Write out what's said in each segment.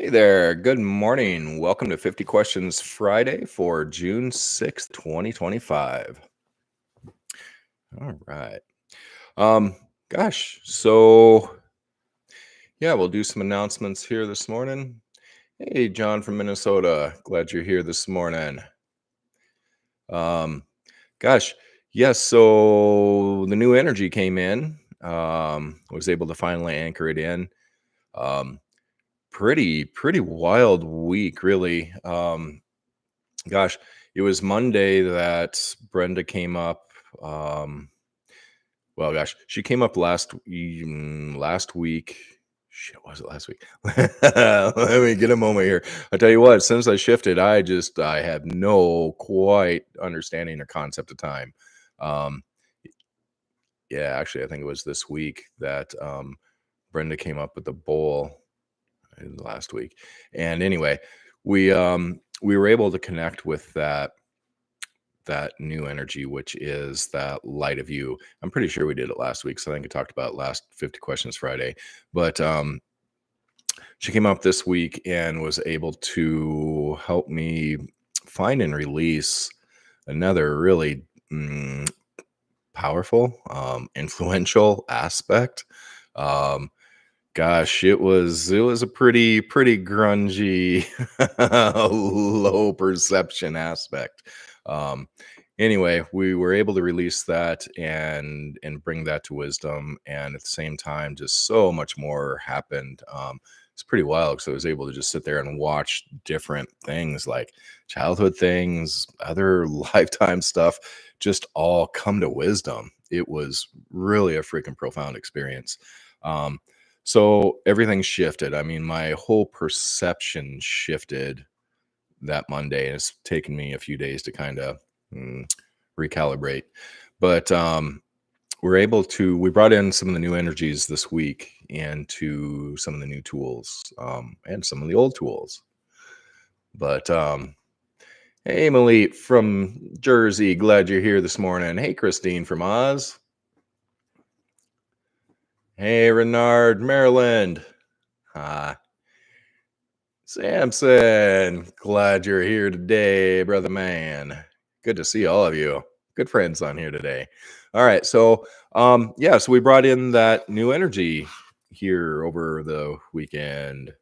Hey there. Good morning. Welcome to 50 Questions Friday for June 6th, 2025. All right. Um, so yeah, we'll do some announcements here this morning. Hey, John from Minnesota. Glad you're here this morning. Um, gosh, yes, so the new energy came in. Was able to finally anchor it in. Um, pretty wild week, really. Gosh, it was Monday that Brenda came up. Um, she came up last week. Shit, was it last week? Let me get a moment here. I tell you what, since I shifted, I have no quite understanding or concept of time. Um, yeah, actually, I think it was this week that Brenda came up with the bowl last week. And anyway, we were able to connect with that new energy, which is that light of you. I'm pretty sure we did it last week, so I think I talked about it last 50 Questions Friday. But she came up this week and was able to help me find and release another really powerful, influential aspect. Gosh, it was a pretty grungy, low perception aspect. Um, anyway, we were able to release that and bring that to wisdom, and at the same time, just so much more happened. It's pretty wild because I was able to just sit there and watch different things like childhood things, other lifetime stuff, just all come to wisdom. It was really a freaking profound experience. Um, so everything shifted. I mean, my whole perception shifted that Monday, and it's taken me a few days to kind of recalibrate. But we brought in some of the new energies this week into some of the new tools and some of the old tools. But hey, Malik from Jersey, glad you're here this morning. Hey, Christine from Oz. Hey, Renard, Maryland. Samson, glad you're here today, brother man. Good to see all of you. Good friends on here today. All right, so so we brought in that new energy here over the weekend.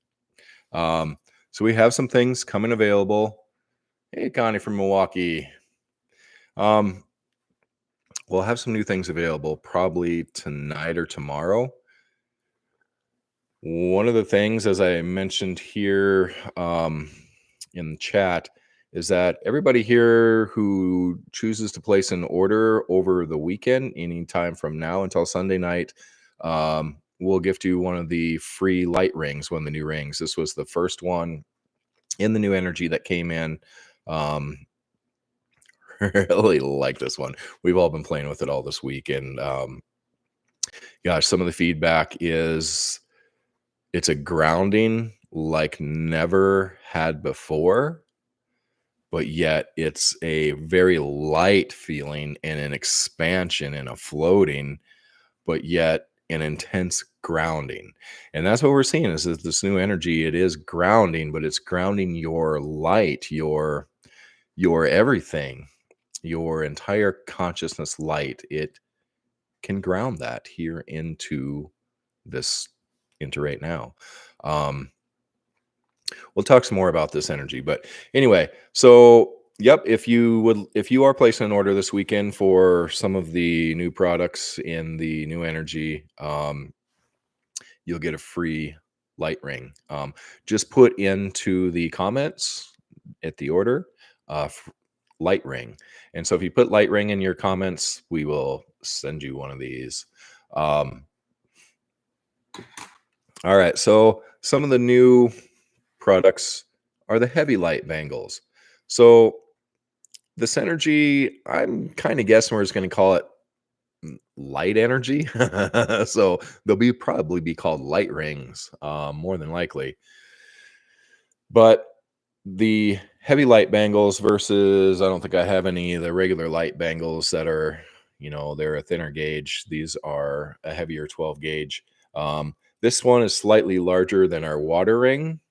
So we have some things coming available. Hey, Connie from Milwaukee. We'll have some new things available probably tonight or tomorrow. One of the things, as I mentioned here in the chat, is that everybody here who chooses to place an order over the weekend, anytime from now until Sunday night, will gift you one of the free light rings, one of the new rings. This was the first one in the new energy that came in. Really like this one. We've all been playing with it all this week, and gosh, some of the feedback is it's a grounding like never had before, but yet it's a very light feeling and an expansion and a floating, but yet an intense grounding. And that's what we're seeing is that this new energy, it is grounding, but it's grounding your light, your everything, your entire consciousness light. It can ground that here into right now. We'll talk some more about this energy, but anyway, so yep, if you are placing an order this weekend for some of the new products in the new energy, you'll get a free light ring. Just put into the comments at the order light ring, and so if you put light ring in your comments, we will send you one of these. All right, so some of the new products are the heavy light bangles. So this energy, I'm kind of guessing we're just going to call it light energy. So they'll probably be called light rings, more than likely. But the heavy light bangles versus, I don't think I have any of the regular light bangles that are, they're a thinner gauge. These are a heavier 12 gauge. This one is slightly larger than our water ring.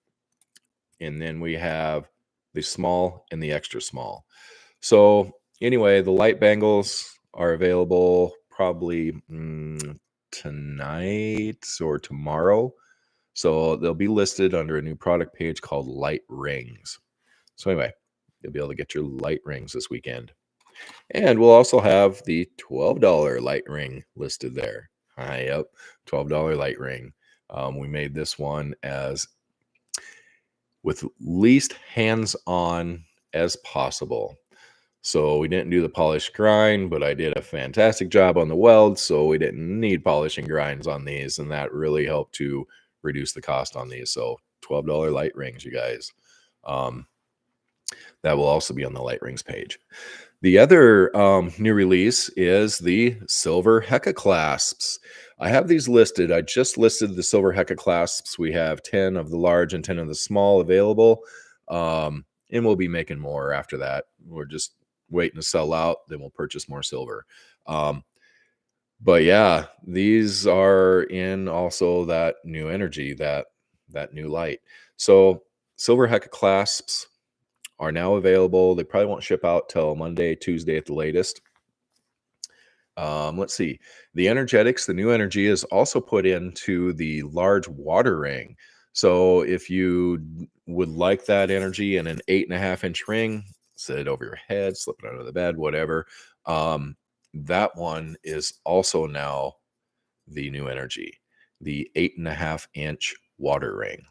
and then we have the small and the extra small. So anyway, the light bangles are available probably tonight or tomorrow. So they'll be listed under a new product page called Light Rings. So anyway, you'll be able to get your light rings this weekend. And we'll also have the $12 light ring listed there. Yep, $12 light ring. We made this one as with least hands-on as possible. So we didn't do the polish grind, but I did a fantastic job on the weld, so we didn't need polishing grinds on these, and that really helped to reduce the cost on these. So $12 light rings, you guys. That will also be on the light rings page. The other new release is the silver Heka clasps. I have these listed. I just listed the silver Heka clasps. We have 10 of the large and 10 of the small available. And we'll be making more after that. We're just waiting to sell out. Then we'll purchase more silver. But yeah, these are in also that new energy, that new light. So silver Heka clasps are now available. They probably won't ship out till Monday, Tuesday at the latest. Let's see. The energetics, the new energy is also put into the large water ring. So if you would like that energy in an 8.5-inch ring, set it over your head, slip it under the bed, whatever. That one is also now the new energy, the 8.5-inch water ring.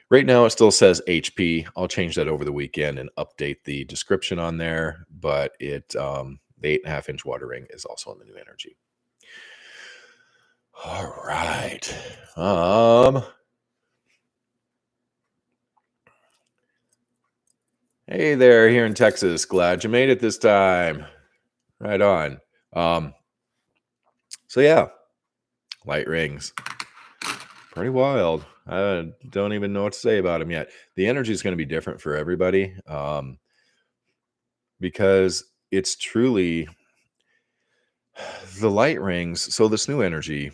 Right now, it still says HP. I'll change that over the weekend and update the description on there. But the 8.5-inch water ring is also in the new energy. All right. Hey there, here in Texas. Glad you made it this time. Right on. So yeah, light rings. Pretty wild. I don't even know what to say about them yet. The energy is going to be different for everybody because it's truly the light rings. So this new energy,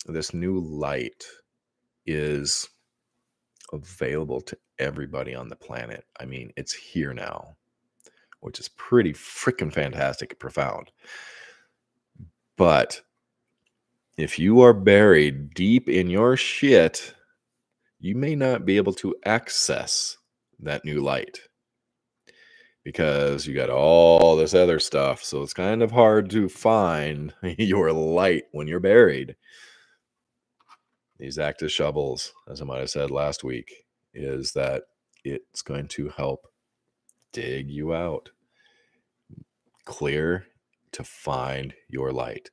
this new light is available to everybody on the planet. I mean, it's here now, which is pretty freaking fantastic and profound. But if you are buried deep in your shit, you may not be able to access that new light because you got all this other stuff. So it's kind of hard to find your light when you're buried. These active shovels, as I might have said last week, is that it's going to help dig you out, clear to find your light.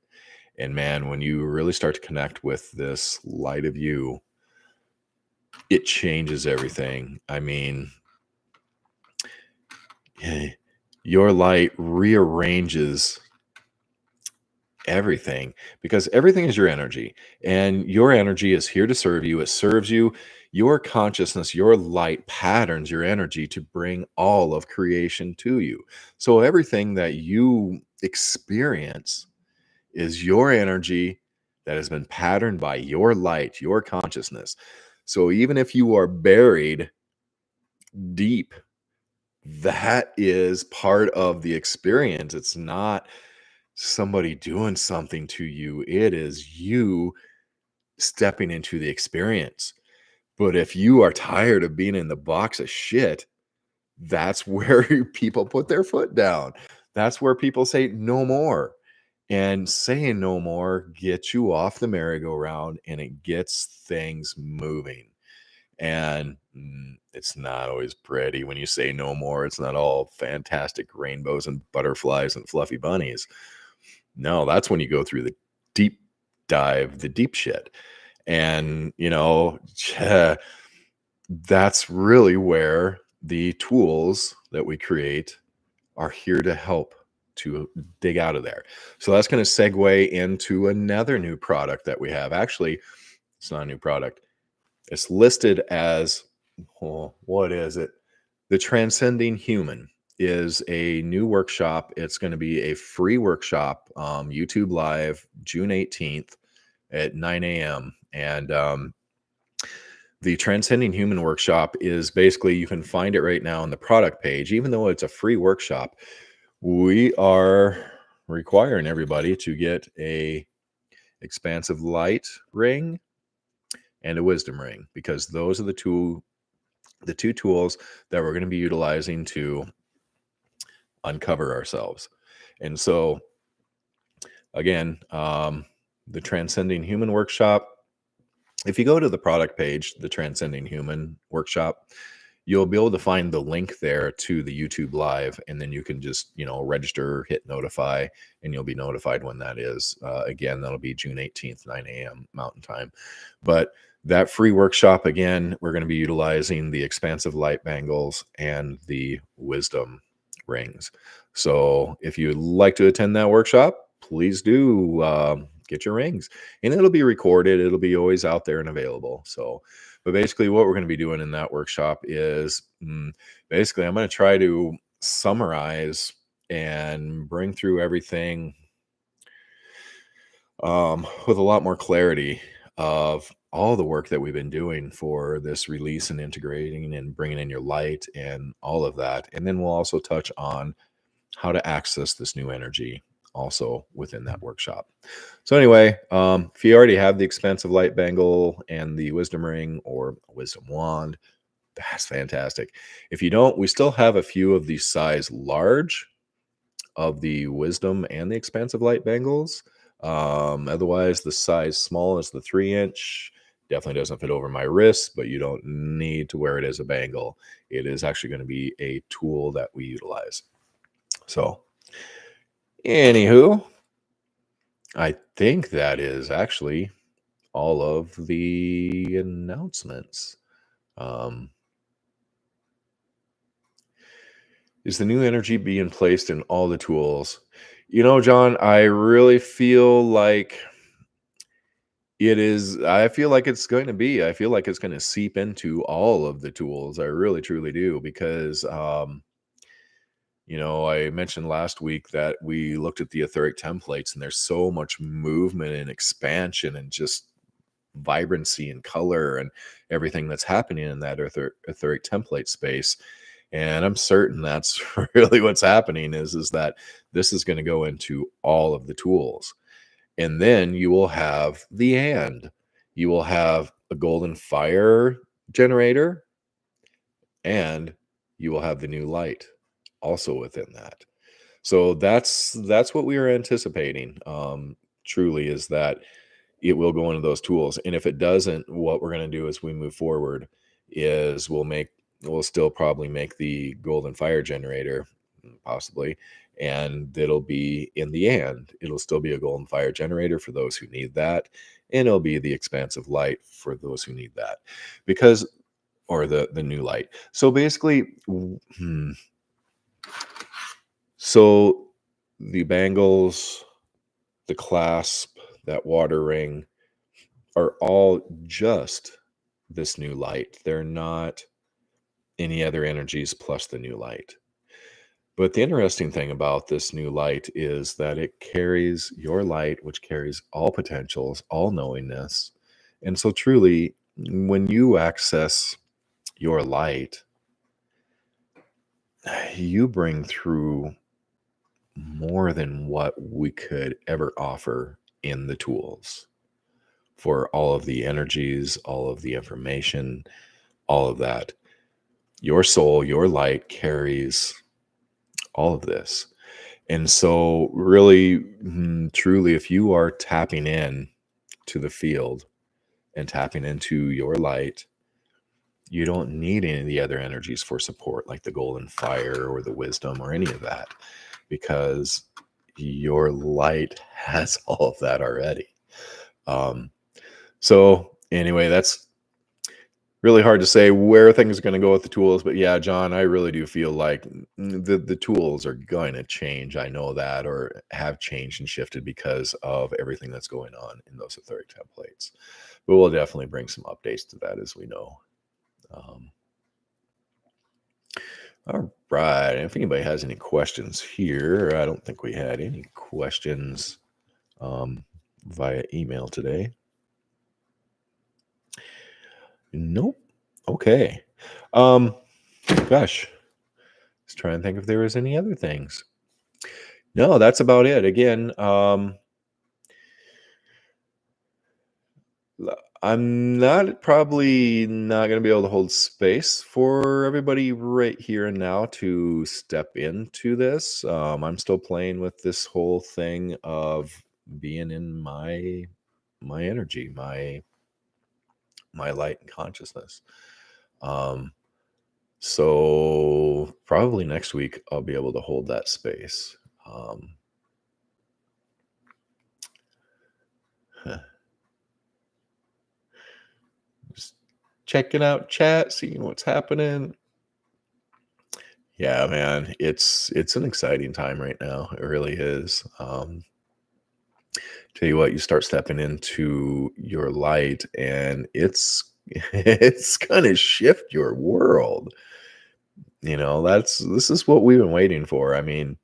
And man, when you really start to connect with this light of you, it changes everything. I mean, your light rearranges everything because everything is your energy, and your energy is here to serve you. It serves you. Your consciousness, your light patterns your energy to bring all of creation to you. So everything that you experience is your energy that has been patterned by your light, your consciousness. So even if you are buried deep, that is part of the experience. It's not somebody doing something to you. It is you stepping into the experience. But if you are tired of being in the box of shit, that's where people put their foot down. That's where people say no more. And saying no more gets you off the merry-go-round, and it gets things moving. And it's not always pretty when you say no more. It's not all fantastic rainbows and butterflies and fluffy bunnies. No, that's when you go through the deep dive, the deep shit. And, that's really where the tools that we create are here to help to dig out of there. So that's going to segue into another new product that we have. Actually, it's not a new product. It's listed as, what is it? The Transcending Human is a new workshop. It's going to be a free workshop, YouTube Live, June 18th at 9 a.m. And The Transcending Human Workshop is basically, you can find it right now on the product page. Even though it's a free workshop, we are requiring everybody to get a expansive light ring and a wisdom ring, because those are the two tools that we're going to be utilizing to uncover ourselves. And so again, the Transcending Human Workshop, if you go to the product page, the Transcending Human Workshop, you'll be able to find the link there to the YouTube live, and then you can just, register, hit notify, and you'll be notified when that is. Again, that'll be June 18th, 9 a.m. Mountain Time. But that free workshop, again, we're going to be utilizing the expansive light bangles and the wisdom rings. So if you'd like to attend that workshop, please do get your rings, and it'll be recorded. It'll be always out there and available. So, but basically what we're going to be doing in that workshop is basically I'm going to try to summarize and bring through everything with a lot more clarity of all the work that we've been doing for this release and integrating and bringing in your light and all of that. And then we'll also touch on how to access this new energy also within that workshop. So anyway, if you already have the expensive light bangle and the wisdom ring or wisdom wand, that's fantastic. If you don't, we still have a few of the size large of the wisdom and the expansive light bangles. Otherwise, the size small is the 3-inch. Definitely doesn't fit over my wrist, but you don't need to wear it as a bangle. It is actually going to be a tool that we utilize. So anywho, I think that is actually all of the announcements. Is the new energy being placed in all the tools? John, I really feel like it is. I feel like it's going to be. I feel like it's going to seep into all of the tools. I really, truly do, because I mentioned last week that we looked at the etheric templates, and there's so much movement and expansion and just vibrancy and color and everything that's happening in that etheric template space. And I'm certain that's really what's happening is that this is going to go into all of the tools. And then you will have you will have a golden fire generator, and you will have the new light also within that. So that's what we are anticipating. Truly, is that it will go into those tools. And if it doesn't, what we're going to do as we move forward is we'll still probably make the golden fire generator, possibly, and it'll be in the end, it'll still be a golden fire generator for those who need that, and it'll be the expansive light for those who need that, because, or the new light. So basically, so the bangles, the clasp, that water ring are all just this new light. They're not any other energies plus the new light. But the interesting thing about this new light is that it carries your light, which carries all potentials, all knowingness. And so truly, when you access your light, you bring through more than what we could ever offer in the tools, for all of the energies, all of the information, all of that. Your soul, your light carries all of this. And so really, truly, if you are tapping in to the field and tapping into your light, you don't need any of the other energies for support, like the golden fire or the wisdom or any of that, because your light has all of that already. So anyway, that's really hard to say where things are going to go with the tools, but yeah, John, I really do feel like the tools are going to change. I know that, or have changed and shifted because of everything that's going on in those etheric templates. But we'll definitely bring some updates to that as we know. All right. If anybody has any questions here, I don't think we had any questions via email today. Nope. Okay. Um, gosh, let's try and think if there was any other things. No, that's about it. Again, I'm probably not going to be able to hold space for everybody right here and now to step into this. I'm still playing with this whole thing of being in my energy, my light and consciousness. Um, so probably next week I'll be able to hold that space. Um, just checking out chat, seeing what's happening. Yeah, man, it's an exciting time right now. It really is. Tell you what, you start stepping into your light, and it's it's gonna shift your world. This is what we've been waiting for. I mean,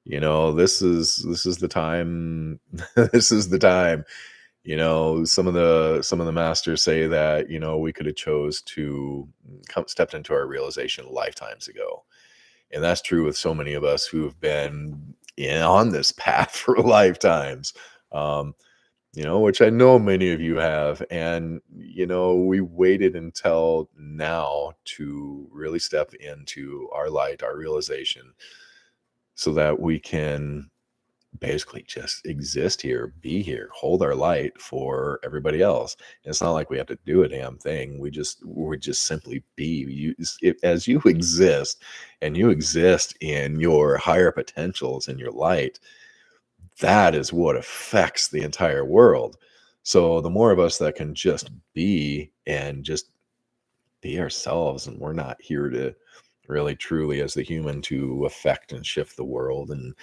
this is the time. This is the time. Some of the masters say that we could have chose to come stepped into our realization lifetimes ago. And that's true with so many of us who have been on this path for lifetimes, um, which I know many of you have. And, we waited until now to really step into our light, our realization, so that we can basically just exist here, be here, hold our light for everybody else. And it's not like we have to do a damn thing. We just simply be. As you exist, and you exist in your higher potentials and your light, that is what affects the entire world. So the more of us that can just be and just be ourselves, and we're not here to really truly as the human to affect and shift the world and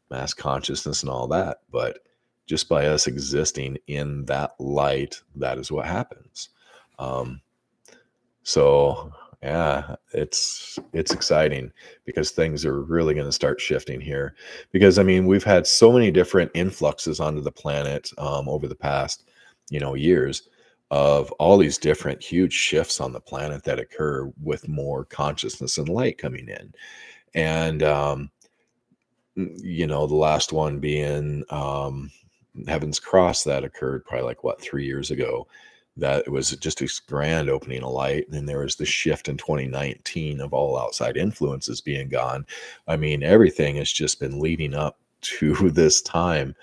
mass consciousness and all that, but just by us existing in that light, that is what happens. um so yeah, it's exciting because things are really going to start shifting here, because I mean we've had so many different influxes onto the planet over the past years, of all these different huge shifts on the planet that occur with more consciousness and light coming in. And the last one being Heaven's Cross, that occurred probably like what, 3 years ago. That it was just this grand opening of light, and then there was the shift in 2019 of all outside influences being gone. I mean, everything has just been leading up to this time.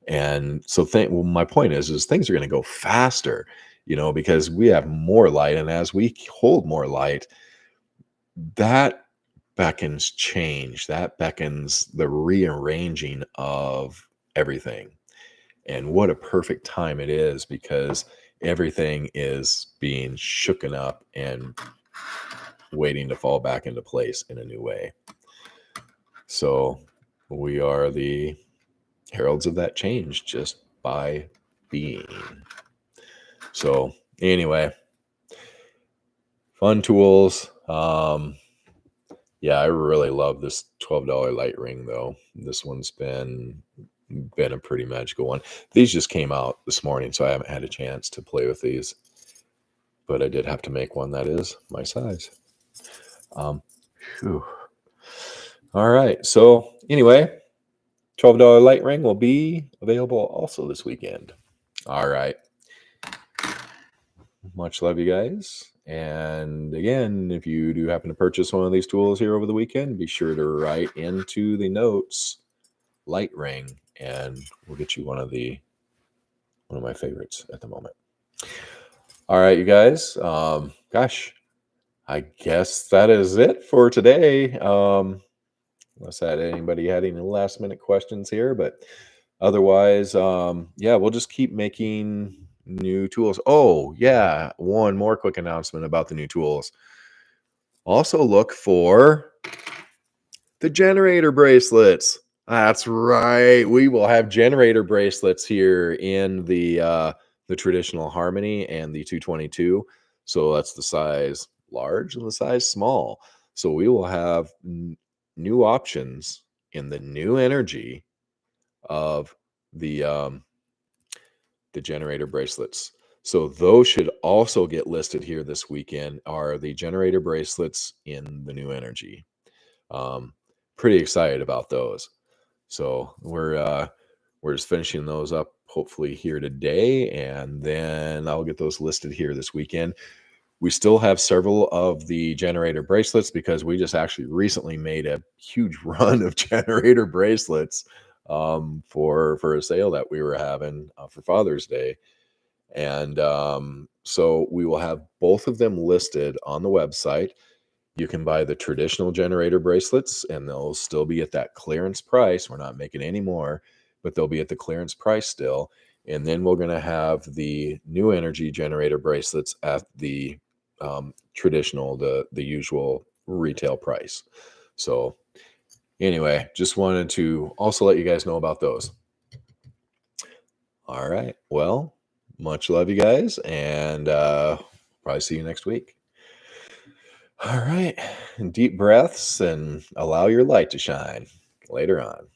And so well, my point is things are going to go faster, because we have more light, and as we hold more light, that beckons change. That beckons the rearranging of everything. And what a perfect time it is, because everything is being shooken up and waiting to fall back into place in a new way. So we are the heralds of that change just by being. So anyway, fun tools. Yeah, I really love this $12 light ring though. This one's been a pretty magical one. These just came out this morning, so I haven't had a chance to play with these, but I did have to make one that is my size. Phew. All right. So anyway, $12 light ring will be available also this weekend. All right. Much love, you guys. And again, if you do happen to purchase one of these tools here over the weekend, be sure to write into the notes light ring, and we'll get you one of my favorites at the moment. All right, you guys. Gosh, I guess that is it for today. Unless anybody had any last minute questions here, but otherwise, yeah, we'll just keep making new tools. Oh, yeah, one more quick announcement about the new tools. Also, look for the generator bracelets. That's right. We will have generator bracelets here in the traditional Harmony and the 222. So that's the size large and the size small. So we will have new options in the new energy of the generator bracelets. So those should also get listed here this weekend, are the generator bracelets in the new energy. Um, Pretty excited about those. So we're just finishing those up hopefully here today, and then I'll get those listed here this weekend. We still have several of the generator bracelets because we just actually recently made a huge run of generator bracelets for a sale that we were having for Father's Day. And so we will have both of them listed on the website. You can buy the traditional generator bracelets, and they'll still be at that clearance price. We're not making any more, but they'll be at the clearance price still. And then we're going to have the new energy generator bracelets at the traditional, the usual retail price. So anyway, just wanted to also let you guys know about those. All right. Well, much love, you guys, and probably see you next week. All right. Deep breaths and allow your light to shine. Later on.